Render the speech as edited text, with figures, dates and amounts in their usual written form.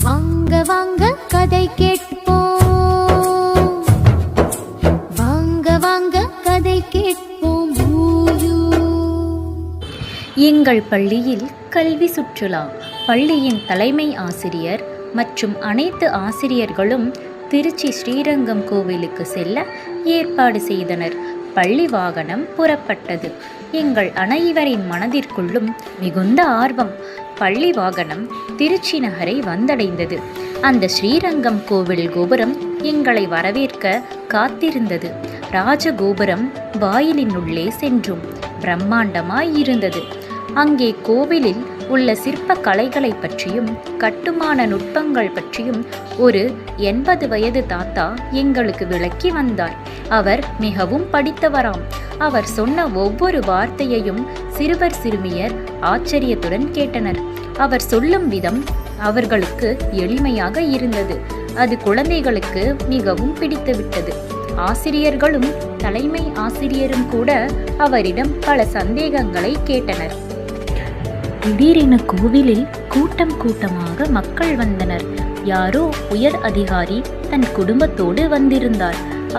வாங்க வாங்க கதை கேட்போம், வாங்க வாங்க கதை கேட்போம். எங்கள் பள்ளியில் கல்வி சுற்றுலா. பள்ளியின் தலைமை ஆசிரியர் மற்றும் அனைத்து ஆசிரியர்களும் திருச்சி ஸ்ரீரங்கம் கோவிலுக்கு செல்ல ஏற்பாடு செய்தனர். பள்ளி வாகனம் புறப்பட்டது. எங்கள் அனைவரின் மனதிற்குள்ளும் மிகுந்த ஆர்வம். பள்ளி வாகனம் திருச்சி நகரை வந்தடைந்தது. அந்த ஸ்ரீரங்கம் கோவில் கோபுரம் எங்களை வரவேற்க காத்திருந்தது. ராஜகோபுரம் வாயிலின் உள்ளே சென்றோம். பிரம்மாண்டமாய் இருந்தது. அங்கே கோவிலில் உள்ள சிற்ப கலைகளை பற்றியும் கட்டுமான நுட்பங்கள் பற்றியும் ஒரு 80 வயது தாத்தா எங்களுக்கு விளக்கி வந்தார். அவர் மிகவும் படித்தவராம். அவர் சொன்ன ஒவ்வொரு வார்த்தையையும் சிறுவர் சிறுமியர் ஆச்சரியத்துடன் கேட்டனர். அவர் சொல்லும் விதம் அவர்களுக்கு எளிமையாக இருந்தது. அது குழந்தைகளுக்கு மிகவும் பிடித்துவிட்டது. ஆசிரியர்களும் தலைமை ஆசிரியரும் கூட அவரிடம் பல சந்தேகங்களை கேட்டனர். திடீரென கோவிலில் கூட்டம் கூட்டமாக மக்கள் வந்தனர். யாரோ உயர் அதிகாரி தன் குடும்பத்தோடு வந்திருந்தார்.